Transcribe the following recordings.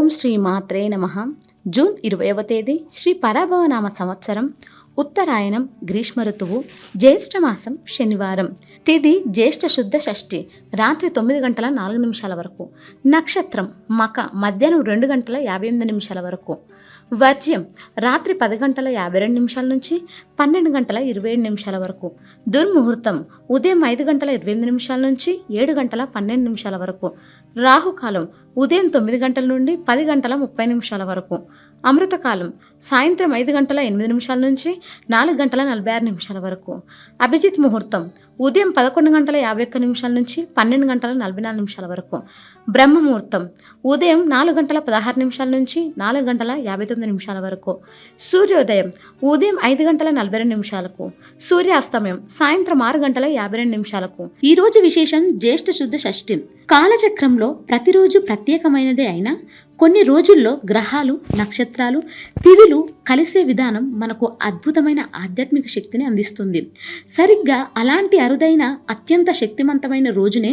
ఓం శ్రీ మాత్రే నమః. జూన్ 20వ తేదీ శ్రీ పరాభవనామ సంవత్సరం, ఉత్తరాయణం, గ్రీష్మ ఋతువు, జ్యేష్ఠమాసం, శనివారం. తిథి జ్యేష్ఠ శుద్ధ షష్ఠి, రాత్రి 9:04 వరకు. నక్షత్రం మక, మధ్యాహ్నం 2:58 వరకు. వర్జ్యం రాత్రి 10:52 నుంచి 12:27 వరకు. దుర్ముహూర్తం ఉదయం 5:28 నుంచి 7:12 వరకు. రాహుకాలం ఉదయం 9 నుండి 10:30 వరకు. అమృతకాలం సాయంత్రం 5:08 నుంచి 4:46 వరకు. అభిజిత్ ముహూర్తం ఉదయం 11:51 నుంచి 12:44 వరకు. బ్రహ్మముహూర్తం ఉదయం 4:16 నుంచి 4:59 వరకు. సూర్యోదయం ఉదయం 5:42. సూర్యాస్తమయం సాయంత్రం 6:52. ఈ రోజు విశేషం జ్యేష్ఠ శుద్ధ షష్ఠి. కాలచక్రంలో ప్రతిరోజు ప్రత్యేకమైనదే అయినా కొన్ని రోజుల్లో గ్రహాలు, నక్షత్రాలు, తిథులు కలిసే విధానం మనకు అద్భుతమైన ఆధ్యాత్మిక శక్తిని అందిస్తుంది. సరిగ్గా అలాంటి అరుదైన అత్యంత శక్తివంతమైన రోజునే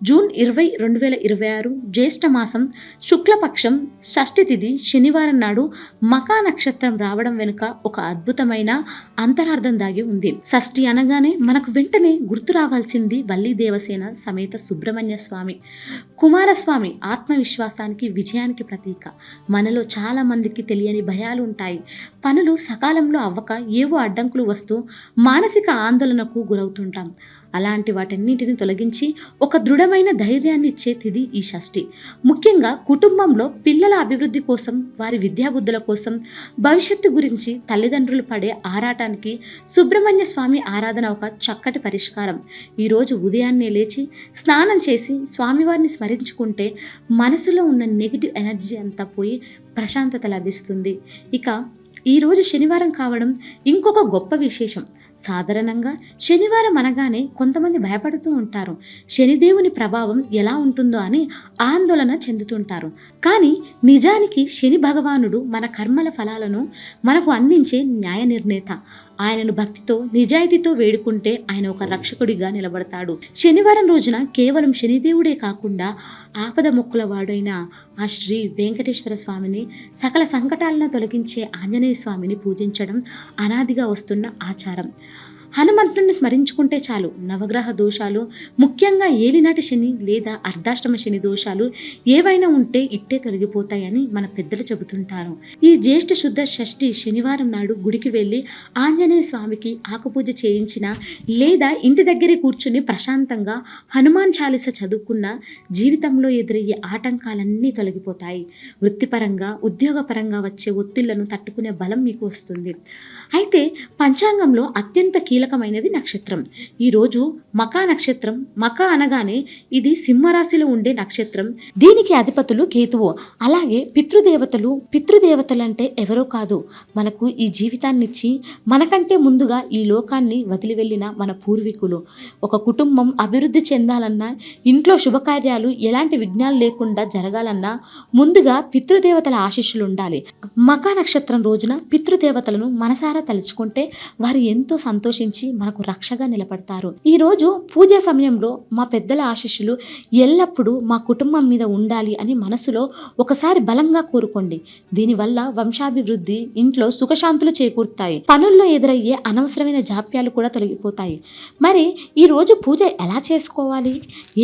జూన్ 20, 2026 జ్యేష్ఠ మాసం శుక్లపక్షం షష్ఠి తిథి శనివారం నాడు మకా నక్షత్రం రావడం వెనుక ఒక అద్భుతమైన అంతరార్థం దాగి ఉంది. షష్ఠి అనగానే మనకు వెంటనే గుర్తు రావాల్సింది వల్లి దేవసేన సమేత సుబ్రహ్మణ్య స్వామి. కుమారస్వామి ఆత్మవిశ్వాసానికి, విజయానికి ప్రతీక. మనలో చాలా మందికి తెలియని భయాలు ఉంటాయి. పనులు సకాలంలో అవ్వక ఏవో అడ్డంకులు వస్తూ మానసిక ఆందోళనకు గురవుతుంటాం. అలాంటి వాటన్నింటిని తొలగించి ఒక దృఢమైన ధైర్యాన్ని ఇచ్చే తిథి ఈ షష్ఠి. ముఖ్యంగా కుటుంబంలో పిల్లల అభివృద్ధి కోసం, వారి విద్యాబుద్ధుల కోసం, భవిష్యత్తు గురించి తల్లిదండ్రులు పడే ఆరాటానికి సుబ్రహ్మణ్య స్వామి ఆరాధన ఒక చక్కటి పరిష్కారం. ఈరోజు ఉదయాన్నే లేచి స్నానం చేసి స్వామివారిని స్మరించుకుంటే మనసులో ఉన్న నెగిటివ్ ఎనర్జీ అంతా పోయి ప్రశాంతత లభిస్తుంది. ఇక ఈరోజు శనివారం కావడం ఇంకొక గొప్ప విశేషం. సాధారణంగా శనివారం అనగానే కొంతమంది భయపడుతూ ఉంటారు. శనిదేవుని ప్రభావం ఎలా ఉంటుందో అని ఆందోళన చెందుతుంటారు. కానీ నిజానికి శని భగవానుడు మన కర్మల ఫలాలను మనకు అందించే న్యాయ నిర్ణేత. ఆయనను భక్తితో, నిజాయితీతో వేడుకుంటే ఆయన ఒక రక్షకుడిగా నిలబడతాడు. శనివారం రోజున కేవలం శనిదేవుడే కాకుండా ఆపద మొక్కుల వాడైన ఆ శ్రీ వెంకటేశ్వర స్వామిని, సకల సంకటాలను తొలగించే ఆంజనేయ స్వామిని పూజించడం అనాదిగా వస్తున్న ఆచారం. హనుమంతుడిని స్మరించుకుంటే చాలు నవగ్రహ దోషాలు, ముఖ్యంగా ఏలినాటి శని లేదా అర్ధాష్టమ శని దోషాలు ఏవైనా ఉంటే ఇట్టే తొలగిపోతాయని మన పెద్దలు చెబుతుంటారు. ఈ జ్యేష్ఠ శుద్ధ షష్ఠి శనివారం నాడు గుడికి వెళ్ళి ఆంజనేయ స్వామికి ఆకుపూజ చేయించిన లేదా ఇంటి దగ్గరే కూర్చుని ప్రశాంతంగా హనుమాన్ చాలీస చదువుకున్న జీవితంలో ఎదురయ్యే ఆటంకాలన్నీ తొలగిపోతాయి. వృత్తిపరంగా, ఉద్యోగపరంగా వచ్చే ఒత్తిళ్లను తట్టుకునే బలం మీకు వస్తుంది. అయితే పంచాంగంలో అత్యంత కీలకమైనది నక్షత్రం. ఈరోజు మకా నక్షత్రం. మకా అనగానే ఇది సింహరాశిలో ఉండే నక్షత్రం. దీనికి అధిపతులు కేతువు. అలాగే పితృదేవతలు అంటే ఎవరో కాదు, మనకు ఈ జీవితాన్నిచ్చి మనకంటే ముందుగా ఈ లోకాన్ని వదిలి వెళ్ళిన మన పూర్వీకులు. ఒక కుటుంబం అభివృద్ధి చెందాలన్నా, ఇంట్లో శుభకార్యాలు ఎలాంటి విఘ్నాలు లేకుండా జరగాలన్నా ముందుగా పితృదేవతల ఆశీస్సులు ఉండాలి. మకా నక్షత్రం రోజున పితృదేవతలను మనసారా తలుచుకుంటే వారు ఎంతో సంతోషించి మనకు రక్షగా నిలబడతారు. ఈ రోజు పూజా సమయంలో మా పెద్దల ఆశీస్సులు ఎల్లప్పుడూ మా కుటుంబం మీద ఉండాలి అని మనసులో ఒకసారి బలంగా కోరుకోండి. దీనివల్ల వంశాభివృద్ధి, ఇంట్లో సుఖశాంతులు చేకూరుతాయి. పనుల్లో ఎదురయ్యే అనవసరమైన జాప్యాలు కూడా తొలగిపోతాయి. మరి ఈ రోజు పూజ ఎలా చేసుకోవాలి,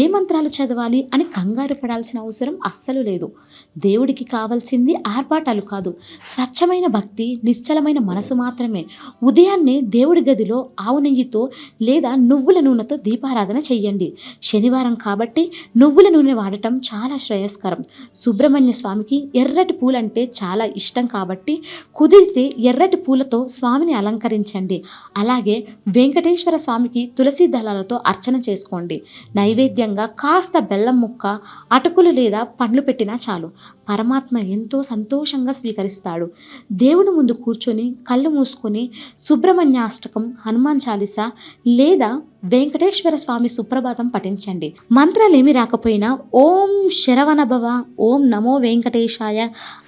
ఏ మంత్రాలు చదవాలి అని కంగారు పడాల్సిన అవసరం అస్సలు లేదు. దేవుడికి కావాల్సింది ఆర్భాటాలు కాదు, స్వచ్ఛమైన భక్తి, నిశ్చలమైన మనసు మాత్రమే. ఉదయాన్నే దేవుడి గదిలో ఆవు నెయ్యితో లేదా నువ్వుల నూనెతో దీపారాధన చెయ్యండి. శనివారం కాబట్టి నువ్వుల నూనె వాడటం చాలా శ్రేయస్కరం. సుబ్రహ్మణ్య స్వామికి ఎర్రటి పూలంటే చాలా ఇష్టం కాబట్టి కుదిరితే ఎర్రటి పూలతో స్వామిని అలంకరించండి. అలాగే వెంకటేశ్వర స్వామికి తులసి దళాలతో అర్చన చేసుకోండి. నైవేద్యంగా కాస్త బెల్లం ముక్క, అటుకులు లేదా పండ్లు పెట్టినా చాలు. పరమాత్మ ఎంతో సంతోషంగా స్వీకరిస్తాడు. దేవుడి ముందు కూర్చొని కళ్ళు మూసుకొని సుబ్రహ్మణ్యాష్టకం, హనుమాన్ చాలీసా లేదా వెంకటేశ్వర స్వామి సుప్రభాతం పఠించండి. మంత్రాలేమి రాకపోయినా ఓం శరవణభవ, ఓం నమో వెంకటేశాయ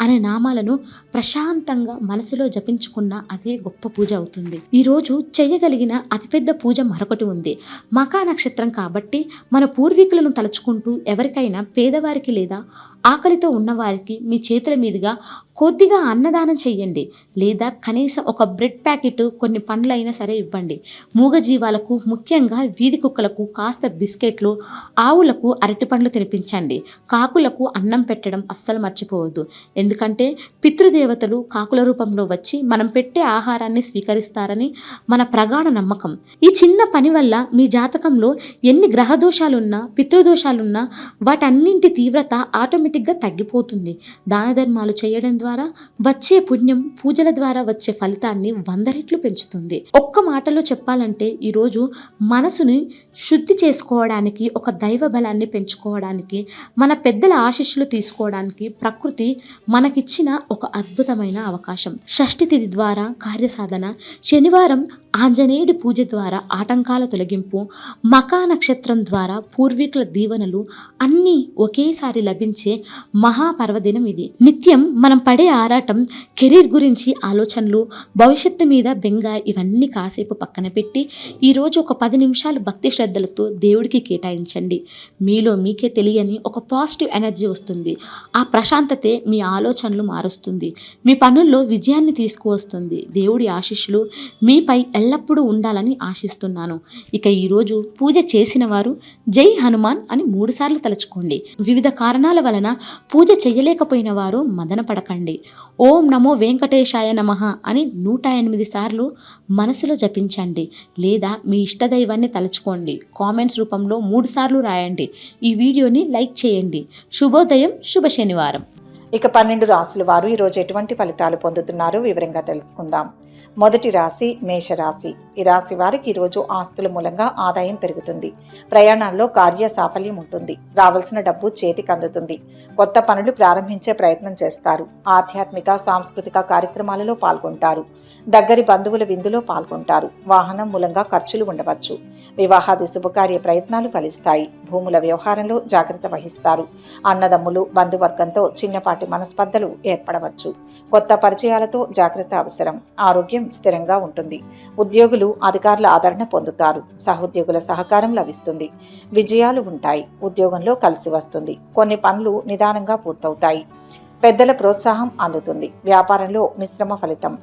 అనే నామాలను ప్రశాంతంగా మనసులో జపించుకున్న అదే గొప్ప పూజ అవుతుంది. ఈరోజు చేయగలిగిన అతిపెద్ద పూజ మరొకటి ఉంది. మకా నక్షత్రం కాబట్టి మన పూర్వీకులను తలుచుకుంటూ ఎవరికైనా పేదవారికి లేదా ఆకలితో ఉన్నవారికి మీ చేతుల మీదుగా కొద్దిగా అన్నదానం చెయ్యండి. లేదా కనీసం ఒక బ్రెడ్ ప్యాకెట్, కొన్ని పండ్లైనా సరే ఇవ్వండి. మూగజీవాలకు, ముఖ్యంగా వీధి కుక్కలకు కాస్త బిస్కెట్లు, ఆవులకు అరటి పండ్లు తినిపించండి. కాకులకు అన్నం పెట్టడం అస్సలు మర్చిపోవద్దు. ఎందుకంటే పితృదేవతలు కాకుల రూపంలో వచ్చి మనం పెట్టే ఆహారాన్ని స్వీకరిస్తారని మన ప్రగాఢ నమ్మకం. ఈ చిన్న పని వల్ల మీ జాతకంలో ఎన్ని గ్రహదోషాలున్నా, పితృదోషాలున్నా వాటన్నింటి తీవ్రత ఆటోమేటిక్గా తగ్గిపోతుంది. దాన ధర్మాలు చేయడం ద్వారా వచ్చే పుణ్యం పూజల ద్వారా వచ్చే ఫలితాన్ని 100 రెట్లు పెంచుతుంది. ఒక్క మాటలో చెప్పాలంటే ఈరోజు మనసుని శుద్ధి చేసుకోవడానికి, ఒక దైవ బలాన్ని పెంచుకోవడానికి, మన పెద్దల ఆశీస్సులు తీసుకోవడానికి ప్రకృతి మనకిచ్చిన ఒక అద్భుతమైన అవకాశం. షష్ఠి తిథి ద్వారా కార్యసాధన, శనివారం ఆంజనేయుడి పూజ ద్వారా ఆటంకాల తొలగింపు, మకా నక్షత్రం ద్వారా పూర్వీకుల దీవెనలు అన్నీ ఒకేసారి లభించే మహాపర్వదినం ఇది. నిత్యం మనం పడే ఆరాటం, కెరీర్ గురించి ఆలోచనలు, భవిష్యత్తు మీద బెంగ ఇవన్నీ కాసేపు పక్కన పెట్టి ఈరోజు ఒక 10 నిమిషాలు భక్తి శ్రద్ధలతో దేవుడికి కేటాయించండి. మీలో మీకే తెలియని ఒక పాజిటివ్ ఎనర్జీ వస్తుంది. ఆ ప్రశాంతతే మీ ఆలోచనలు మారుస్తుంది, మీ పనుల్లో విజయాన్ని తీసుకువస్తుంది. దేవుడి ఆశీస్సులు మీపై ఎల్లప్పుడూ ఉండాలని ఆశిస్తున్నాను. ఇక ఈరోజు పూజ చేసిన వారు జై హనుమాన్ అని 3 సార్లు తలుచుకోండి. వివిధ కారణాల వలన పూజ చేయలేకపోయిన వారు మదన పడకండి. ఓం నమో వెంకటేశాయ నమః అని 108 సార్లు మనసులో జపించండి. లేదా మీ ఇష్టదైవాన్ని తలుచుకోండి. కామెంట్స్ రూపంలో 3 సార్లు రాయండి. ఈ వీడియోని లైక్ చేయండి. శుభోదయం, శుభ శనివారం. ఇక 12 రాశుల వారు ఈరోజు ఎటువంటి ఫలితాలు పొందుతున్నారో వివరంగా తెలుసుకుందాం. మొదటి రాశి మేషరాశి. ఈ రాశి వారికి ఈరోజు ఆస్తుల మూలంగా ఆదాయం పెరుగుతుంది. ప్రయాణాల్లో కార్య సాఫల్యం ఉంటుంది. రావాల్సిన డబ్బు చేతికి అందుతుంది. కొత్త పనులు ప్రారంభించే ప్రయత్నం చేస్తారు. ఆధ్యాత్మిక, సాంస్కృతిక కార్యక్రమాలలో పాల్గొంటారు. దగ్గరి బంధువుల విందులో పాల్గొంటారు. వాహనం మూలంగా ఖర్చులు ఉండవచ్చు. వివాహాది శుభకార్య ప్రయత్నాలు ఫలిస్తాయి. భూముల వ్యవహారంలో జాగ్రత్త వహిస్తారు. అన్నదమ్ములు, బంధువర్గంతో చిన్నపాటి మనస్పర్ధలు ఏర్పడవచ్చు. కొత్త పరిచయాలతో జాగ్రత్త అవసరం. ఆరోగ్యం స్థిరంగా ఉంటుంది. ఉద్యోగులు అధికారుల ఆదరణ పొందుతారు. సహోద్యోగుల సహకారం లభిస్తుంది. విజయాలు ఉంటాయి. ఉద్యోగంలో కలిసి వస్తుంది. కొన్ని పనులు నిదానంగా పూర్తవుతాయి. పెద్దల ప్రోత్సాహం అందుతుంది. వ్యాపారంలో మిశ్రమ ఫలితం.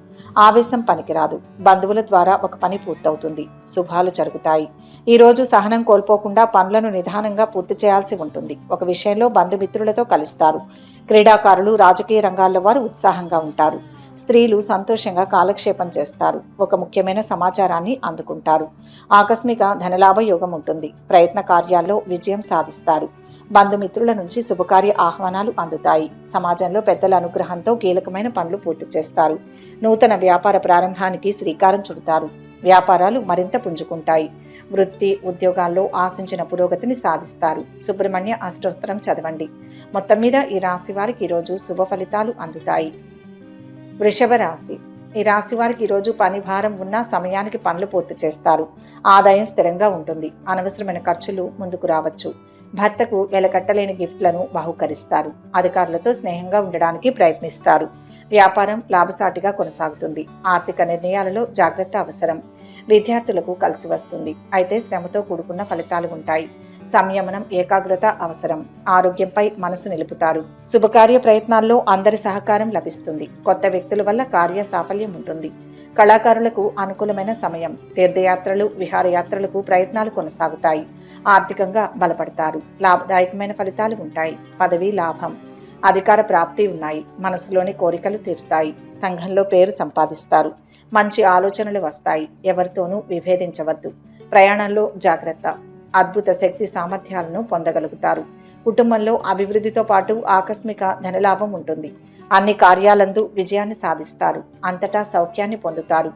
ఆవేశం పనికిరాదు. బంధువుల ద్వారా ఒక పని పూర్తవుతుంది. శుభాలు జరుగుతాయి. ఈరోజు సహనం కోల్పోకుండా పనులను నిదానంగా పూర్తి చేయాల్సి ఉంటుంది. ఒక విషయంలో బంధుమిత్రులతో కలుస్తారు. క్రీడాకారులు, రాజకీయ రంగాల్లో వారు ఉత్సాహంగా ఉంటారు. స్త్రీలు సంతోషంగా కాలక్షేపం చేస్తారు. ఒక ముఖ్యమైన సమాచారాన్ని అందుకుంటారు. ఆకస్మిక ధనలాభ యోగం ఉంటుంది. ప్రయత్న కార్యాల్లో విజయం సాధిస్తారు. బంధుమిత్రుల నుంచి శుభకార్య ఆహ్వానాలు అందుతాయి. సమాజంలో పెద్దల అనుగ్రహంతో కీలకమైన పనులు పూర్తి చేస్తారు. నూతన వ్యాపార ప్రారంభానికి శ్రీకారం చుడతారు. వ్యాపారాలు మరింత పుంజుకుంటాయి. వృత్తి, ఉద్యోగాల్లో ఆశించిన పురోగతిని సాధిస్తారు. సుబ్రహ్మణ్య అష్టోత్తరం చదవండి. మొత్తం మీద ఈ రాశి వారికి ఈరోజు శుభ ఫలితాలు అందుతాయి. వృషభ రాశి. ఈ రాశి వారికి ఈరోజు పని భారం ఉన్నా సమయానికి పనులు పూర్తి చేస్తారు. ఆదాయం స్థిరంగా ఉంటుంది. అనవసరమైన ఖర్చులు ముందుకు రావచ్చు. భర్తకు వెలకట్టలేని గిఫ్ట్లను బహుకరిస్తారు. అధికారులతో స్నేహంగా ఉండడానికి ప్రయత్నిస్తారు. వ్యాపారం లాభసాటిగా కొనసాగుతుంది. ఆర్థిక నిర్ణయాలలో జాగ్రత్త అవసరం. విద్యార్థులకు కలిసి వస్తుంది. అయితే శ్రమతో కూడుకున్న ఫలితాలు ఉంటాయి. సంయమనం, ఏకాగ్రత అవసరం. ఆరోగ్యంపై మనసు నిలుపుతారు. శుభకార్య ప్రయత్నాల్లో అందరి సహకారం లభిస్తుంది. కొత్త వ్యక్తుల వల్ల కార్య సాఫల్యం ఉంటుంది. కళాకారులకు అనుకూలమైన సమయం. తీర్థయాత్రలు, విహారయాత్రలకు ప్రయత్నాలు కొనసాగుతాయి. ఆర్థికంగా బలపడతారు. లాభదాయకమైన ఫలితాలు ఉంటాయి. పదవి లాభం, అధికార ప్రాప్తి ఉన్నాయి. మనసులోని కోరికలు తీరుతాయి. సంఘంలో పేరు సంపాదిస్తారు. మంచి ఆలోచనలు వస్తాయి. ఎవరితోనూ విభేదించవద్దు. ప్రయాణంలో జాగ్రత్త. అద్భుత శక్తి సామర్థ్యాలను పొందగలుగుతారు. కుటుంబంలో అభివృద్ధితో పాటు ఆకస్మిక ధనలాభం ఉంటుంది. అన్ని కార్యాలందు విజయాన్ని సాధిస్తారు. అంతటా సౌఖ్యాన్ని పొందుతారు.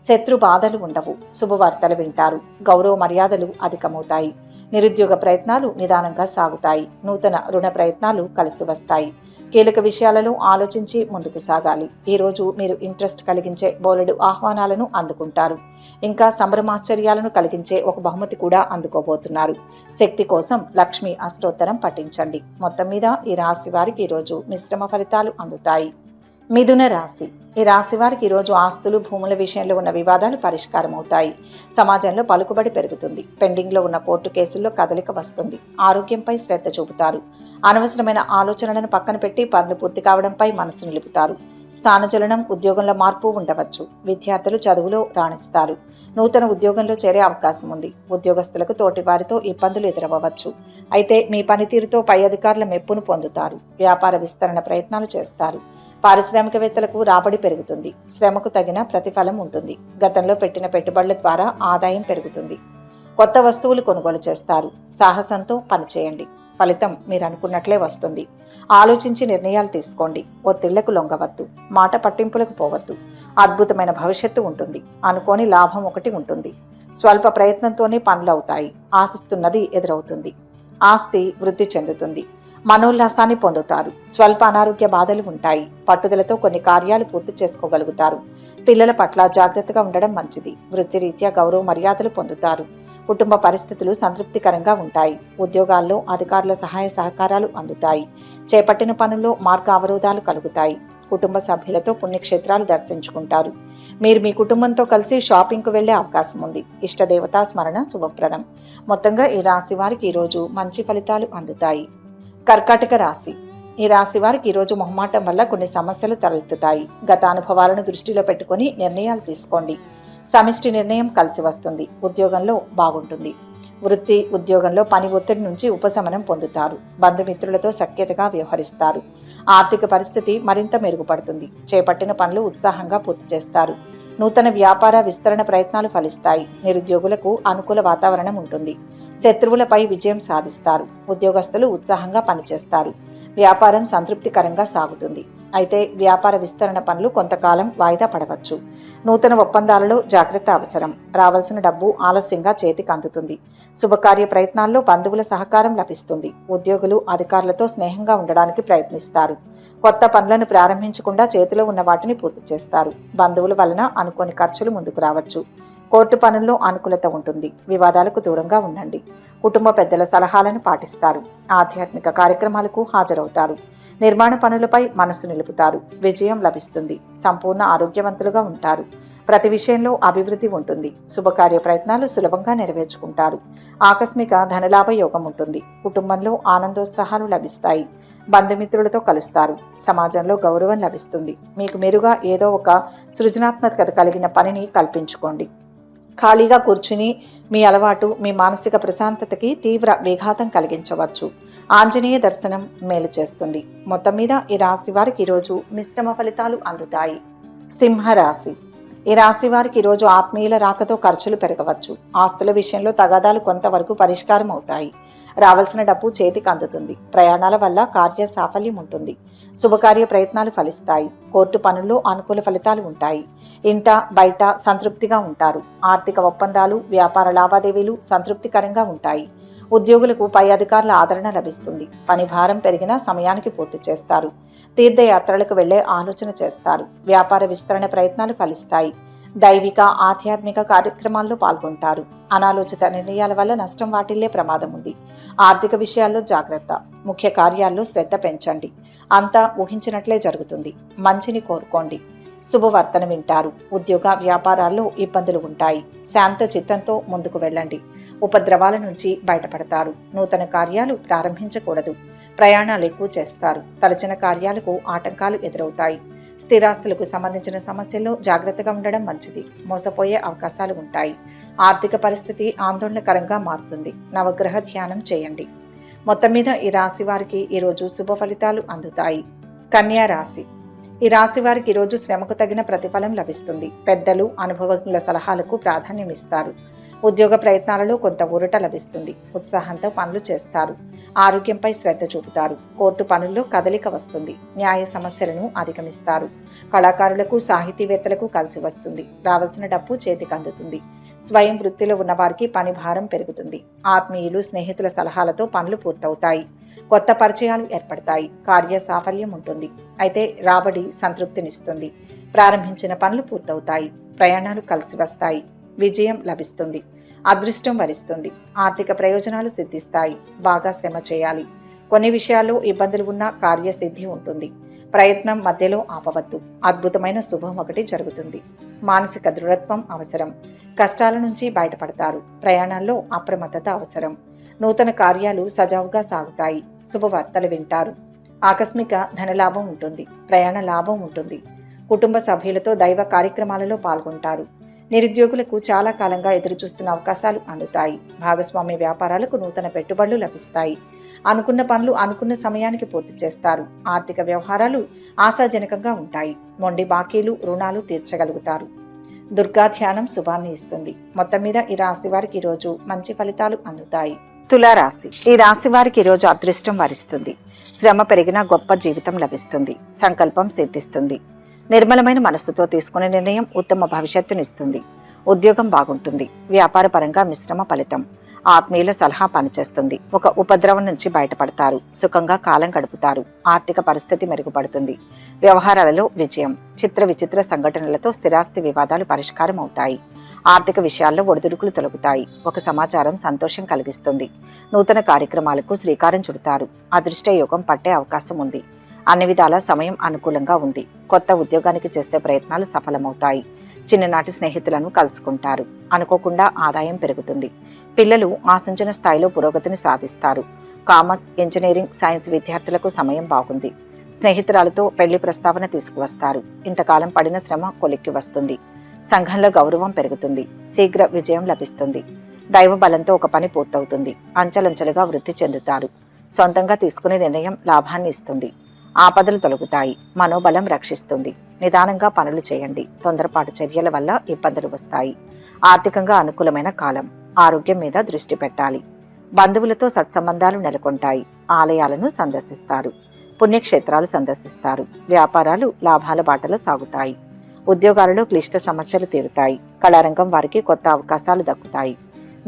శత్రు బాధలు ఉండవు. శుభవార్తలు వింటారు. గౌరవ మర్యాదలు అధికమవుతాయి. నిరుద్యోగ ప్రయత్నాలు నిదానంగా సాగుతాయి. నూతన రుణ ప్రయత్నాలు కలిసి వస్తాయి. కీలక విషయాలలో ఆలోచించి ముందుకు సాగాలి. ఈరోజు మీరు ఇంట్రెస్ట్ కలిగించే బోలెడు ఆహ్వానాలను అందుకుంటారు. ఇంకా సంభ్రమాశ్చర్యాలను కలిగించే ఒక బహుమతి కూడా అందుకోబోతున్నారు. శక్తి కోసం లక్ష్మీ అష్టోత్తరం పఠించండి. మొత్తం మీద ఈ రాశి వారికి ఈరోజు మిశ్రమ ఫలితాలు అందుతాయి. మిథున రాశి. ఈ రాశి వారికి ఈరోజు ఆస్తులు, భూముల విషయంలో ఉన్న వివాదాలు పరిష్కారం అవుతాయి. సమాజంలో పలుకుబడి పెరుగుతుంది. పెండింగ్లో ఉన్న కోర్టు కేసుల్లో కదలిక వస్తుంది. ఆరోగ్యంపై శ్రద్ధ చూపుతారు. అనవసరమైన ఆలోచనలను పక్కన పెట్టి పనులు పూర్తి కావడంపై మనసు నిలుపుతారు. స్థానచలనం, ఉద్యోగంలో మార్పు ఉండవచ్చు. విద్యార్థులు చదువులో రాణిస్తారు. నూతన ఉద్యోగంలో చేరే అవకాశం ఉంది. ఉద్యోగస్తులకు తోటి వారితో ఇబ్బందులు ఎదురవ్వచ్చు. అయితే మీ పనితీరుతో పై అధికారుల మెప్పును పొందుతారు. వ్యాపార విస్తరణ ప్రయత్నాలు చేస్తారు. పారిశ్రామికవేత్తలకు రాబడి పెరుగుతుంది. శ్రమకు తగిన ప్రతిఫలం ఉంటుంది. గతంలో పెట్టిన పెట్టుబడుల ద్వారా ఆదాయం పెరుగుతుంది. కొత్త వస్తువులు కొనుగోలు చేస్తారు. సాహసంతో పనిచేయండి. ఫలితం మీరు అనుకున్నట్లే వస్తుంది. ఆలోచించి నిర్ణయాలు తీసుకోండి. ఒత్తిళ్లకు లొంగవద్దు. మాట పట్టింపులకు పోవద్దు. అద్భుతమైన భవిష్యత్తు ఉంటుంది. అనుకోని లాభం ఒకటి ఉంటుంది. స్వల్ప ప్రయత్నంతోనే పనులు అవుతాయి. ఆశిస్తున్నది ఎదురవుతుంది. ఆస్తి వృద్ధి చెందుతుంది. మనోల్లాసాన్ని పొందుతారు. స్వల్ప అనారోగ్య బాధలు ఉంటాయి. పట్టుదలతో కొన్ని కార్యాలు పూర్తి చేసుకోగలుగుతారు. పిల్లల పట్ల జాగ్రత్తగా ఉండడం మంచిది. వృత్తిరీత్యా గౌరవ మర్యాదలు పొందుతారు. కుటుంబ పరిస్థితులు సంతృప్తికరంగా ఉంటాయి. ఉద్యోగాల్లో అధికారుల సహాయ సహకారాలు అందుతాయి. చేపట్టిన పనుల్లో మార్గ అవరోధాలు కలుగుతాయి. కుటుంబ సభ్యులతో పుణ్యక్షేత్రాలు దర్శించుకుంటారు. మీరు మీ కుటుంబంతో కలిసి షాపింగ్కు వెళ్లే అవకాశం ఉంది. ఇష్టదేవతా స్మరణ శుభప్రదం. మొత్తంగా ఈ రాశి వారికి ఈరోజు మంచి ఫలితాలు అందుతాయి. కర్కాటక రాశి. ఈ రాశి వారికి ఈరోజు మొహమాటం వల్ల కొన్ని సమస్యలు తలెత్తుతాయి. గత అనుభవాలను దృష్టిలో పెట్టుకుని నిర్ణయాలు తీసుకోండి. సమిష్టి నిర్ణయం కలిసి వస్తుంది. ఉద్యోగంలో బాగుంటుంది. వృత్తి, ఉద్యోగంలో పని ఒత్తిడి నుంచి ఉపశమనం పొందుతారు. బంధుమిత్రులతో సఖ్యతగా వ్యవహరిస్తారు. ఆర్థిక పరిస్థితి మరింత మెరుగుపడుతుంది. చేపట్టిన పనులు ఉత్సాహంగా పూర్తి చేస్తారు. నూతన వ్యాపార విస్తరణ ప్రయత్నాలు ఫలిస్తాయి. నిరుద్యోగులకు అనుకూల వాతావరణం ఉంటుంది. శత్రువులపై విజయం సాధిస్తారు. ఉద్యోగస్తులు ఉత్సాహంగా పనిచేస్తారు. వ్యాపారం సంతృప్తికరంగా సాగుతుంది. అయితే వ్యాపార విస్తరణ పనులు కొంతకాలం వాయిదా పడవచ్చు. నూతన ఒప్పందాలలో జాగ్రత్త అవసరం. రావాల్సిన డబ్బు ఆలస్యంగా చేతికి అందుతుంది. శుభకార్య ప్రయత్నాల్లో బంధువుల సహకారం లభిస్తుంది. ఉద్యోగులు అధికారులతో స్నేహంగా ఉండడానికి ప్రయత్నిస్తారు. కొత్త పనులను ప్రారంభించకుండా చేతిలో ఉన్న వాటిని పూర్తి చేస్తారు. బంధువుల వలన అనుకోని ఖర్చులు ముందుకు రావచ్చు. కోర్టు పనుల్లో అనుకూలత ఉంటుంది. వివాదాలకు దూరంగా ఉండండి. కుటుంబ పెద్దల సలహాలను పాటిస్తారు. ఆధ్యాత్మిక కార్యక్రమాలకు హాజరవుతారు. నిర్మాణ పనులపై మనసు నిలుపుతారు. విజయం లభిస్తుంది. సంపూర్ణ ఆరోగ్యవంతులుగా ఉంటారు. ప్రతి విషయంలో అభివృద్ధి ఉంటుంది. శుభకార్య ప్రయత్నాలు సులభంగా నెరవేర్చుకుంటారు. ఆకస్మిక ధనలాభ యోగం ఉంటుంది. కుటుంబంలో ఆనందోత్సాహాలు లభిస్తాయి. బంధుమిత్రులతో కలుస్తారు. సమాజంలో గౌరవం లభిస్తుంది. మీకు మెరుగా ఏదో ఒక సృజనాత్మకత కలిగిన పనిని కల్పించుకోండి. ఖాళీగా కూర్చుని మీ అలవాటు మీ మానసిక ప్రశాంతతకి తీవ్ర విఘాతం కలిగించవచ్చు. ఆంజనేయ దర్శనం మేలు చేస్తుంది. మొత్తం మీద ఈ రాశి వారికి ఈరోజు మిశ్రమ ఫలితాలు అందుతాయి. సింహరాశి. ఈ రాశి వారికి ఈరోజు ఆత్మీయుల రాకతో ఖర్చులు పెరగవచ్చు. ఆస్తుల విషయంలో తగాదాలు కొంతవరకు పరిష్కారం అవుతాయి. రావాల్సిన డబ్బు చేతికి అందుతుంది. ప్రయాణాల వల్ల కార్య సాఫల్యం ఉంటుంది. శుభకార్య ప్రయత్నాలు ఫలిస్తాయి. కోర్టు పనుల్లో అనుకూల ఫలితాలు ఉంటాయి. ఇంట బయట సంతృప్తిగా ఉంటారు. ఆర్థిక ఒప్పందాలు, వ్యాపార లావాదేవీలు సంతృప్తికరంగా ఉంటాయి. ఉద్యోగులకు పై అధికారుల ఆదరణ లభిస్తుంది. పని భారం పెరిగినా సమయానికి పూర్తి చేస్తారు. తీర్థయాత్రలకు వెళ్లే ఆలోచన చేస్తారు. వ్యాపార విస్తరణ ప్రయత్నాలు ఫలిస్తాయి. దైవిక ఆధ్యాత్మిక కార్యక్రమాల్లో పాల్గొంటారు. అనాలోచిత నిర్ణయాల వల్ల నష్టం వాటిల్లే ప్రమాదం ఉంది. ఆర్థిక విషయాల్లో జాగ్రత్త. ముఖ్య కార్యాల్లో శ్రద్ధ పెంచండి. అంతా ఊహించినట్లే జరుగుతుంది. మంచిని కోరుకోండి. శుభవార్తను వింటారు. ఉద్యోగ వ్యాపారాల్లో ఇబ్బందులు ఉంటాయి. శాంత చిత్తంతో ముందుకు వెళ్ళండి. ఉపద్రవాల నుంచి బయటపడతారు. నూతన కార్యాలు ప్రారంభించకూడదు. ప్రయాణాలు ఎక్కువ చేస్తారు. తలచిన కార్యాలకు ఆటంకాలు ఎదురవుతాయి. స్థిరాస్తులకు సంబంధించిన సమస్యల్లో జాగ్రత్తగా ఉండడం మంచిది. మోసపోయే అవకాశాలు ఉంటాయి. ఆర్థిక పరిస్థితి ఆందోళనకరంగా మారుతుంది. నవగ్రహ ధ్యానం చేయండి. మొత్తం మీద ఈ రాశి వారికి ఈరోజు శుభ ఫలితాలు అందుతాయి. కన్యా రాశి. ఈ రాశి వారికి ఈరోజు శ్రమకు తగిన ప్రతిఫలం లభిస్తుంది. పెద్దలు, అనుభవజ్ఞుల సలహాలకు ప్రాధాన్యం ఇస్తారు. ఉద్యోగ ప్రయత్నాలలో కొంత ఊరట లభిస్తుంది. ఉత్సాహంతో పనులు చేస్తారు. ఆరోగ్యంపై శ్రద్ధ చూపుతారు. కోర్టు పనుల్లో కదలిక వస్తుంది. న్యాయ సమస్యలను అధిగమిస్తారు. కళాకారులకు, సాహితీవేత్తలకు కలిసి వస్తుంది. రావాల్సిన డబ్బు చేతికి అందుతుంది. స్వయం వృత్తిలో ఉన్నవారికి పని భారం పెరుగుతుంది. ఆత్మీయులు, స్నేహితుల సలహాలతో పనులు పూర్తవుతాయి. కొత్త పరిచయాలు ఏర్పడతాయి. కార్య సాఫల్యం ఉంటుంది. అయితే రాబడి సంతృప్తినిస్తుంది. ప్రారంభించిన పనులు పూర్తవుతాయి. ప్రయాణాలు కలిసి వస్తాయి. విజయం లభిస్తుంది. అదృష్టం వరిస్తుంది. ఆర్థిక ప్రయోజనాలు సిద్ధిస్తాయి. బాగా శ్రమ చేయాలి. కొన్ని విషయాల్లో ఇబ్బందులు ఉన్నా కార్యసిద్ధి ఉంటుంది. ప్రయత్నం మధ్యలో ఆపవద్దు. అద్భుతమైన శుభం ఒకటి జరుగుతుంది. మానసిక దృఢత్వం అవసరం. కష్టాల నుంచి బయటపడతారు. ప్రయాణాల్లో అప్రమత్తత అవసరం. నూతన కార్యాలు సజావుగా సాగుతాయి. శుభవార్తలు వింటారు. ఆకస్మిక ధనలాభం ఉంటుంది. ప్రయాణ లాభం ఉంటుంది. కుటుంబ సభ్యులతో దైవ కార్యక్రమాలలో పాల్గొంటారు. నిరుద్యోగులకు చాలా కాలంగా ఎదురుచూస్తున్న అవకాశాలు అందుతాయి. భాగస్వామ్య వ్యాపారాలకు నూతన పెట్టుబడులు లభిస్తాయి. అనుకున్న పనులు అనుకున్న సమయానికి పూర్తి చేస్తారు. ఆర్థిక వ్యవహారాలు ఆశాజనకంగా ఉంటాయి. మొండి బాకీలు, రుణాలు తీర్చగలుగుతారు. దుర్గా ధ్యానం శుభాన్ని ఇస్తుంది. మొత్తం మీద ఈ రాశి వారికి ఈరోజు మంచి ఫలితాలు అందుతాయి. తులారాశి. ఈ రాశి వారికి ఈరోజు అదృష్టం వరిస్తుంది. శ్రమ పెరిగినా గొప్ప జీవితం లభిస్తుంది. సంకల్పం సిద్ధిస్తుంది. నిర్మలమైన మనస్సుతో తీసుకునే నిర్ణయం ఉత్తమ భవిష్యత్తునిస్తుంది. ఉద్యోగం బాగుంటుంది. వ్యాపార పరంగా మిశ్రమ ఫలితం. ఆత్మీయుల సలహా పనిచేస్తుంది. ఒక ఉపద్రవం నుంచి బయటపడతారు. సుఖంగా కాలం గడుపుతారు. ఆర్థిక పరిస్థితి మెరుగుపడుతుంది. వ్యవహారాలలో విజయం. చిత్ర విచిత్ర సంఘటనలతో స్థిరాస్తి వివాదాలు పరిష్కారం అవుతాయి. ఆర్థిక విషయాల్లో ఒడిదుడుకులు తొలగుతాయి. ఒక సమాచారం సంతోషం కలిగిస్తుంది. నూతన కార్యక్రమాలకు శ్రీకారం చుడతారు. అదృష్ట యోగం పట్టే అవకాశం ఉంది. అన్ని విధాల సమయం అనుకూలంగా ఉంది. కొత్త ఉద్యోగానికి చేసే ప్రయత్నాలు సఫలమవుతాయి. చిన్ననాటి స్నేహితులను కలుసుకుంటారు. అనుకోకుండా ఆదాయం పెరుగుతుంది. పిల్లలు ఆశించిన స్థాయిలో పురోగతిని సాధిస్తారు. కామర్స్, ఇంజనీరింగ్, సైన్స్ విద్యార్థులకు సమయం బాగుంది. స్నేహితురాలతో పెళ్లి ప్రస్తావన తీసుకువస్తారు. ఇంతకాలం పడిన శ్రమ కొలిక్కి వస్తుంది. సంఘంలో గౌరవం పెరుగుతుంది. శీఘ్ర విజయం లభిస్తుంది. దైవ బలంతో ఒక పని పూర్తవుతుంది. అంచెలంచెలుగా వృద్ధి చెందుతారు. సొంతంగా తీసుకునే నిర్ణయం లాభాన్ని ఇస్తుంది. ఆపదలు తొలగుతాయి. మనోబలం రక్షిస్తుంది. నిదానంగా పనులు చేయండి. తొందరపాటు చర్యల వల్ల ఇబ్బందులు వస్తాయి. ఆర్థికంగా అనుకూలమైన కాలం. ఆరోగ్యం మీద దృష్టి పెట్టాలి. బంధువులతో సత్సంబంధాలు నెలకొంటాయి. ఆలయాలను సందర్శిస్తారు. పుణ్యక్షేత్రాలు సందర్శిస్తారు. వ్యాపారాలు లాభాల బాటలో సాగుతాయి. ఉద్యోగాలలో క్లిష్ట సమస్యలు తీరుతాయి. కళారంగం వారికి కొత్త అవకాశాలు దక్కుతాయి.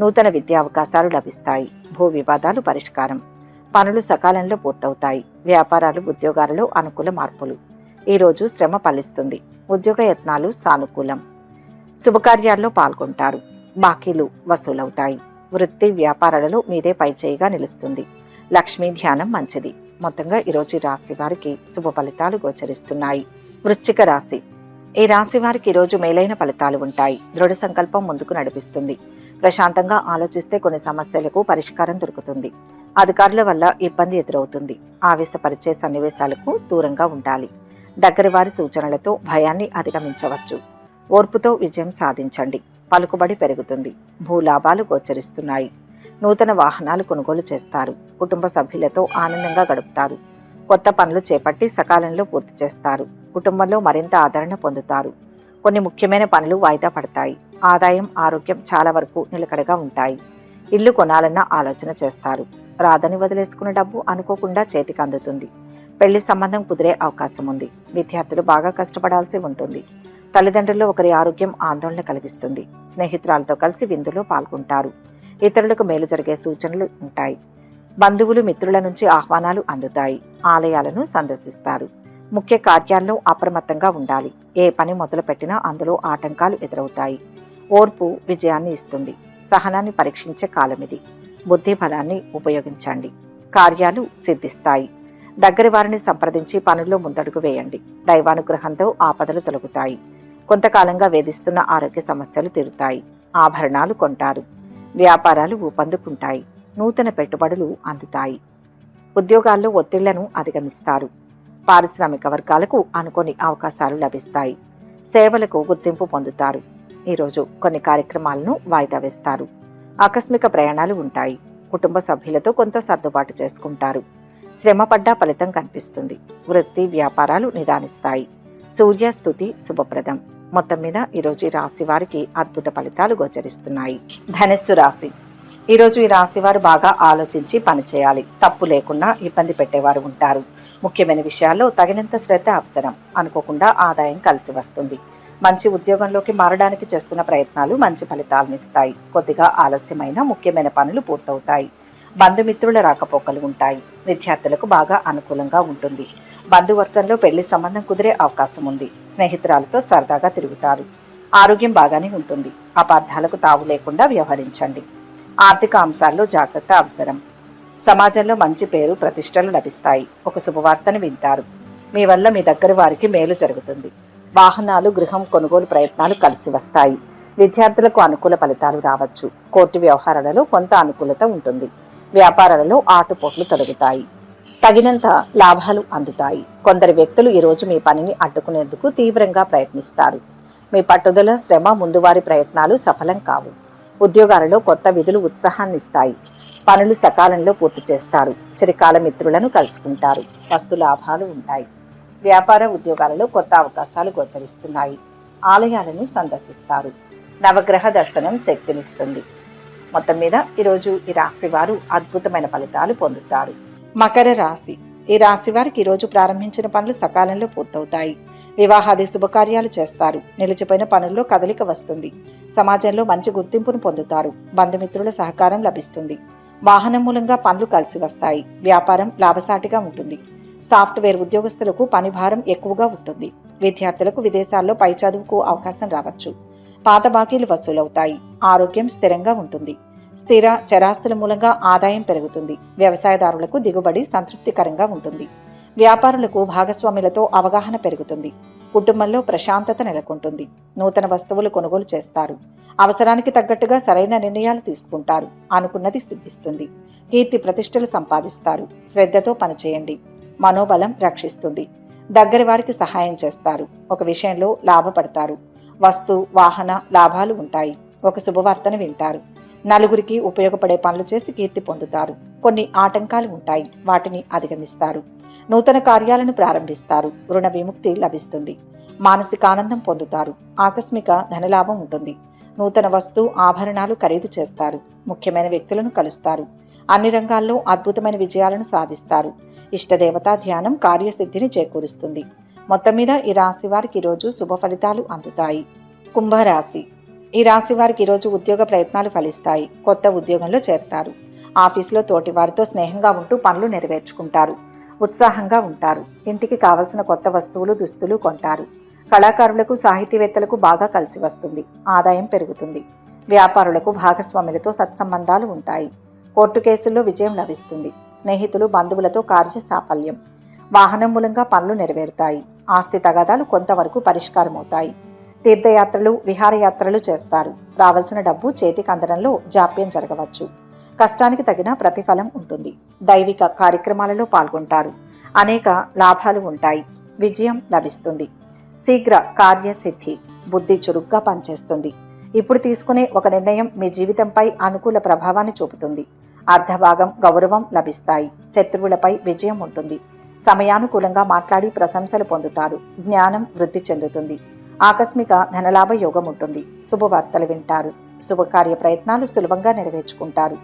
నూతన విద్యా అవకాశాలు లభిస్తాయి. భూ వివాదాలు పరిష్కారం. పనులు సకాలంలో పూర్తవుతాయి. వ్యాపారాలు, ఉద్యోగాలలో అనుకూల మార్పులు. ఈరోజు శ్రమ ఫలిస్తుంది. ఉద్యోగ యత్నాలు సానుకూలం. శుభకార్యాల్లో పాల్గొంటారు. బాకీలు వసూలవుతాయి. వృత్తి వ్యాపారాలలో మీదే పైచేయిగా నిలుస్తుంది. లక్ష్మీ ధ్యానం మంచిది. మొత్తంగా ఈరోజు ఈ రాశి వారికి శుభ ఫలితాలు గోచరిస్తున్నాయి. వృశ్చిక రాశి. ఈ రాశి వారికి ఈరోజు మేలైన ఫలితాలు ఉంటాయి. దృఢ సంకల్పం ముందుకు నడిపిస్తుంది. ప్రశాంతంగా ఆలోచిస్తే కొన్ని సమస్యలకు పరిష్కారం దొరుకుతుంది. అధికారుల వల్ల ఇబ్బంది ఎదురవుతుంది. ఆవేశపరిచే సన్నివేశాలకు దూరంగా ఉండాలి. దగ్గరి వారి సూచనలతో భయాన్ని అధిగమించవచ్చు. ఓర్పుతో విజయం సాధించండి. పలుకుబడి పెరుగుతుంది. భూలాభాలు గోచరిస్తున్నాయి. నూతన వాహనాలు కొనుగోలు చేస్తారు. కుటుంబ సభ్యులతో ఆనందంగా గడుపుతారు. కొత్త పనులు చేపట్టి సకాలంలో పూర్తి చేస్తారు. కుటుంబంలో మరింత ఆదరణ పొందుతారు. కొన్ని ముఖ్యమైన పనులు వాయిదా పడతాయి. ఆదాయం, ఆరోగ్యం చాలా వరకు నిలకడగా ఉంటాయి. ఇల్లు కొనాలన్న ఆలోచన చేస్తారు. రాదని వదిలేసుకున్న డబ్బు అనుకోకుండా చేతికి అందుతుంది. పెళ్లి సంబంధం కుదిరే అవకాశం ఉంది. విద్యార్థులు బాగా కష్టపడాల్సి ఉంటుంది. తల్లిదండ్రుల్లో ఒకరి ఆరోగ్యం ఆందోళన కలిగిస్తుంది. స్నేహితురాలతో కలిసి విందులో పాల్గొంటారు. ఇతరులకు మేలు జరిగే సూచనలు ఉంటాయి. బంధువులు, మిత్రుల నుంచి ఆహ్వానాలు అందుతాయి. ఆలయాలను సందర్శిస్తారు. ముఖ్య కార్యాల్లో అప్రమత్తంగా ఉండాలి. ఏ పని మొదలుపెట్టినా అందులో ఆటంకాలు ఎదురవుతాయి. ఓర్పు విజయాన్ని ఇస్తుంది. సహనాన్ని పరీక్షించే కాలమిది. బుద్ధి బలాన్ని ఉపయోగించండి. కార్యాలు సిద్ధిస్తాయి. దగ్గరి వారిని సంప్రదించి పనుల్లో ముందడుగు వేయండి. దైవానుగ్రహంతో ఆపదలు తొలగుతాయి. కొంతకాలంగా వేధిస్తున్న ఆరోగ్య సమస్యలు తీరుతాయి. ఆభరణాలు కొంటారు. వ్యాపారాలు ఊపందుకుంటాయి. నూతన పెట్టుబడులు అందుతాయి. ఉద్యోగాల్లో ఒత్తిళ్లను అధిగమిస్తారు. పారిశ్రామిక వర్గాలకు అనుకోని అవకాశాలు లభిస్తాయి. సేవలకు గుర్తింపు పొందుతారు. ఈరోజు కొన్ని కార్యక్రమాలను వాయిదా వేస్తారు. ఆకస్మిక ప్రయాణాలు ఉంటాయి. కుటుంబ సభ్యులతో కొంత సర్దుబాటు చేసుకుంటారు. శ్రమపడ్డా ఫలితం కనిపిస్తుంది. వృత్తి వ్యాపారాలు నిదానిస్తాయి. సూర్యస్థుతి శుభప్రదం. మొత్తం మీద ఈరోజు ఈ రాశి వారికి అద్భుత ఫలితాలు గోచరిస్తున్నాయి. ధనుస్సు రాశి. ఈరోజు ఈ రాశి వారు బాగా ఆలోచించి పనిచేయాలి. తప్పు లేకుండా ఇబ్బంది పెట్టేవారు ఉంటారు. ముఖ్యమైన విషయాల్లో తగినంత శ్రద్ధ అవసరం. అనుకోకుండా ఆదాయం కలిసి వస్తుంది. మంచి ఉద్యోగంలోకి మారడానికి చేస్తున్న ప్రయత్నాలు మంచి ఫలితాలను ఇస్తాయి. కొద్దిగా ఆలస్యమైన ముఖ్యమైన పనులు పూర్తవుతాయి. బంధుమిత్రుల రాకపోకలు ఉంటాయి. విద్యార్థులకు బాగా అనుకూలంగా ఉంటుంది. బంధువర్గంలో పెళ్లి సంబంధం కుదిరే అవకాశం ఉంది. స్నేహితురాలతో సరదాగా తిరుగుతారు. ఆరోగ్యం బాగానే ఉంటుంది. అపార్థాలకు తావు లేకుండా వ్యవహరించండి. ఆర్థిక అంశాల్లో జాగ్రత్త అవసరం. సమాజంలో మంచి పేరు ప్రతిష్టలు లభిస్తాయి. ఒక శుభవార్తను వింటారు. మీ వల్ల మీ దగ్గర వారికి మేలు జరుగుతుంది. వాహనాలు, గృహం కొనుగోలు ప్రయత్నాలు కలిసి వస్తాయి. విద్యార్థులకు అనుకూల ఫలితాలు రావచ్చు. కోర్టు వ్యవహారాలలో కొంత అనుకూలత ఉంటుంది. వ్యాపారాలలో ఆటుపోట్లు తొలగుతాయి. తగినంత లాభాలు అందుతాయి. కొందరు వ్యక్తులు ఈరోజు మీ పనిని అడ్డుకునేందుకు తీవ్రంగా ప్రయత్నిస్తారు. మీ పట్టుదల, శ్రమ, ముందువారి ప్రయత్నాలు సఫలం కావు. ఉద్యోగాలలో కొత్త విధులు ఉత్సాహాన్ని ఇస్తాయి. పనులు సకాలంలో పూర్తి చేస్తారు. చిరకాల మిత్రులను కలుసుకుంటారు. వస్తు లాభాలు ఉంటాయి. వ్యాపార ఉద్యోగాలలో కొత్త అవకాశాలు గోచరిస్తున్నాయి. ఆలయాలను సందర్శిస్తారు. నవగ్రహ దర్శనం శక్తినిస్తుంది. మొత్తం మీద ఈరోజు ఈ రాశి వారు అద్భుతమైన ఫలితాలు పొందుతారు. మకర రాశి. ఈ రాశి వారికి ఈరోజు ప్రారంభించిన పనులు సకాలంలో పూర్తవుతాయి. వివాహాది శుభకార్యాలు చేస్తారు. నిలిచిపోయిన పనుల్లో కదలిక వస్తుంది. సమాజంలో మంచి గుర్తింపును పొందుతారు. బంధుమిత్రుల సహకారం లభిస్తుంది. వాహనం మూలంగా పనులు కలిసి వస్తాయి. వ్యాపారం లాభసాటిగా ఉంటుంది. సాఫ్ట్వేర్ ఉద్యోగస్తులకు పని భారం ఎక్కువగా ఉంటుంది. విద్యార్థులకు విదేశాల్లో పై చదువుకు అవకాశం రావచ్చు. పాత బాకీలు వసూలవుతాయి. ఆరోగ్యం స్థిరంగా ఉంటుంది. స్థిర చరాస్తుల మూలంగా ఆదాయం పెరుగుతుంది. వ్యవసాయదారులకు దిగుబడి సంతృప్తికరంగా ఉంటుంది. వ్యాపారులకు భాగస్వాములతో అవగాహన పెరుగుతుంది. కుటుంబంలో ప్రశాంతత నెలకొంటుంది. నూతన వస్తువులు కొనుగోలు చేస్తారు. అవసరానికి తగ్గట్టుగా సరైన నిర్ణయాలు తీసుకుంటారు. అనుకున్నది సిద్ధిస్తుంది. కీర్తి ప్రతిష్టలు సంపాదిస్తారు. శ్రద్ధతో పనిచేయండి. మనోబలం రక్షిస్తుంది. దగ్గర వారికి సహాయం చేస్తారు. ఒక విషయంలో లాభపడతారు. వస్తు, వాహన లాభాలు ఉంటాయి. ఒక శుభవార్తను వింటారు. నలుగురికి ఉపయోగపడే పనులు చేసి కీర్తి పొందుతారు. కొన్ని ఆటంకాలు ఉంటాయి. వాటిని అధిగమిస్తారు. నూతన కార్యాలను ప్రారంభిస్తారు. రుణ విముక్తి లభిస్తుంది. మానసిక ఆనందం పొందుతారు. ఆకస్మిక ధనలాభం ఉంటుంది. నూతన వస్తు, ఆభరణాలు ఖరీదు చేస్తారు. ముఖ్యమైన వ్యక్తులను కలుస్తారు. అన్ని రంగాల్లో అద్భుతమైన విజయాలను సాధిస్తారు. ఇష్టదేవతా ధ్యానం కార్యసిద్ధిని చేకూరుస్తుంది. మొత్తం మీద ఈ రాశి వారికి ఈరోజు శుభ ఫలితాలు అందుతాయి. కుంభరాశి. ఈ రాశి వారికి ఈరోజు ఉద్యోగ ప్రయత్నాలు ఫలిస్తాయి. కొత్త ఉద్యోగంలో చేరతారు. ఆఫీసులో తోటి వారితో స్నేహంగా ఉంటూ పనులు నెరవేర్చుకుంటారు. ఉత్సాహంగా ఉంటారు. ఇంటికి కావలసిన కొత్త వస్తువులు, దుస్తులు కొంటారు. కళాకారులకు, సాహితీవేత్తలకు బాగా కలిసి వస్తుంది. ఆదాయం పెరుగుతుంది. వ్యాపారులకు భాగస్వాములతో సత్సంబంధాలు ఉంటాయి. కోర్టు కేసుల్లో విజయం లభిస్తుంది. స్నేహితులు, బంధువులతో కార్య సాఫల్యం. వాహనం మూలంగా పనులు నెరవేరుతాయి. ఆస్తి తగాదాలు కొంతవరకు పరిష్కారమవుతాయి. తీర్థయాత్రలు, విహారయాత్రలు చేస్తారు. రావాల్సిన డబ్బు చేతికి అందడంలో జాప్యం జరగవచ్చు. కష్టానికి తగిన ప్రతిఫలం ఉంటుంది. దైవిక కార్యక్రమాలలో పాల్గొంటారు. అనేక లాభాలు ఉంటాయి. విజయం లభిస్తుంది. శీఘ్ర కార్యసిద్ధి. బుద్ధి చురుగ్గా పనిచేస్తుంది. ఇప్పుడు తీసుకునే ఒక నిర్ణయం మీ జీవితంపై అనుకూల ప్రభావాన్ని చూపుతుంది. అర్ధభాగం గౌరవం లభిస్తాయి. శత్రువులపై విజయం ఉంటుంది. సమయానుకూలంగా మాట్లాడి ప్రశంసలు పొందుతారు. జ్ఞానం వృద్ధి చెందుతుంది. ఆకస్మిక ధనలాభ యోగం ఉంటుంది. శుభవార్తలు వింటారు. శుభకార్య ప్రయత్నాలు సులభంగా నెరవేర్చుకుంటారు.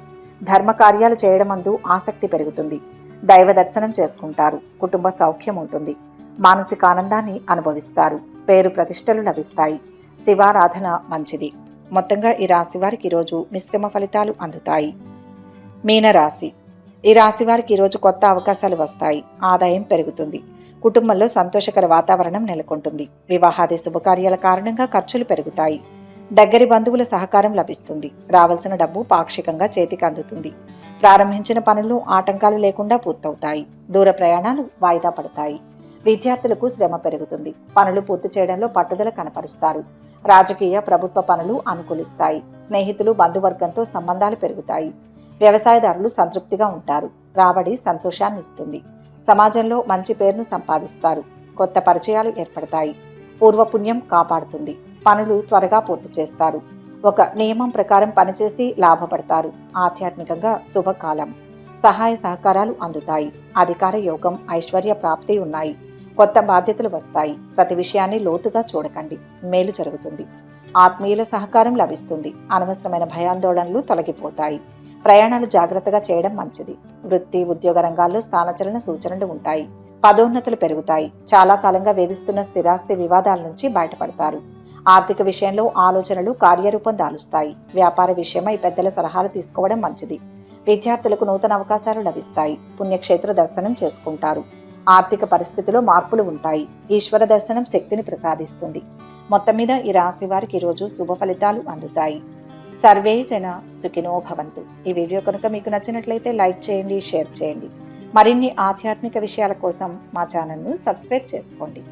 ధర్మ కార్యాలు చేయడమందు ఆసక్తి పెరుగుతుంది. దైవ దర్శనం చేసుకుంటారు. కుటుంబ సౌఖ్యం ఉంటుంది. మానసిక ఆనందాన్ని అనుభవిస్తారు. పేరు ప్రతిష్టలు లభిస్తాయి. శివారాధన మంచిది. మొత్తంగా ఈ రాశి వారికి ఈరోజు మిశ్రమ ఫలితాలు అందుతాయి. మీనరాశి. ఈ రాశి వారికి ఈరోజు కొత్త అవకాశాలు వస్తాయి. ఆదాయం పెరుగుతుంది. కుటుంబంలో సంతోషకర వాతావరణం నెలకొంటుంది. వివాహాది శుభకార్యాల కారణంగా ఖర్చులు పెరుగుతాయి. దగ్గరి బంధువుల సహకారం లభిస్తుంది. రావాల్సిన డబ్బు పాక్షికంగా చేతికి అందుతుంది. ప్రారంభించిన పనులు ఆటంకాలు లేకుండా పూర్తవుతాయి. దూర ప్రయాణాలు వాయిదా పడతాయి. విద్యార్థులకు శ్రమ పెరుగుతుంది. పనులు పూర్తి చేయడంలో పట్టుదల కనపరుస్తారు. రాజకీయ, ప్రభుత్వ పనులు అనుకూలిస్తాయి. స్నేహితులు, బంధువర్గంతో సంబంధాలు పెరుగుతాయి. వ్యవసాయదారులు సంతృప్తిగా ఉంటారు. రాబడి సంతోషాన్ని ఇస్తుంది. సమాజంలో మంచి పేరును సంపాదిస్తారు. కొత్త పరిచయాలు ఏర్పడతాయి. పూర్వపుణ్యం కాపాడుతుంది. పనులు త్వరగా పూర్తి చేస్తారు. ఒక నియమం ప్రకారం పనిచేసి లాభపడతారు. ఆధ్యాత్మికంగా శుభకాలం. సహాయ సహకారాలు అందుతాయి. అధికార యోగం, ఐశ్వర్య ప్రాప్తి ఉన్నాయి. కొత్త బాధ్యతలు వస్తాయి. ప్రతి విషయాన్ని లోతుగా చూడకండి, మేలు జరుగుతుంది. ఆత్మీయుల సహకారం లభిస్తుంది. అనవసరమైన భయాందోళనలు తొలగిపోతాయి. ప్రయాణాలు జాగ్రత్తగా చేయడం మంచిది. వృత్తి, ఉద్యోగ రంగాల్లో స్థానచలన సూచనలు ఉంటాయి. పదోన్నతులు పెరుగుతాయి. చాలా కాలంగా వేధిస్తున్న స్థిరాస్తి వివాదాల నుంచి బయటపడతారు. ఆర్థిక విషయంలో ఆలోచనలు కార్యరూపం దాలుస్తాయి. వ్యాపార విషయమై పెద్దల సలహాలు తీసుకోవడం మంచిది. విద్యార్థులకు నూతన అవకాశాలు లభిస్తాయి. పుణ్యక్షేత్ర దర్శనం చేసుకుంటారు. ఆర్థిక పరిస్థితిలో మార్పులు ఉంటాయి. ఈశ్వర దర్శనం శక్తిని ప్రసాదిస్తుంది. మొత్తం మీద ఈ రాశి వారికి ఈరోజు శుభ ఫలితాలు అందుతాయి. సర్వే జన సుఖినో భవంతు. ఈ వీడియో కనుక మీకు నచ్చినట్లయితే లైక్ చేయండి, షేర్ చేయండి. మరిన్ని ఆధ్యాత్మిక విషయాల కోసం మా ఛానల్ను సబ్స్క్రైబ్ చేసుకోండి.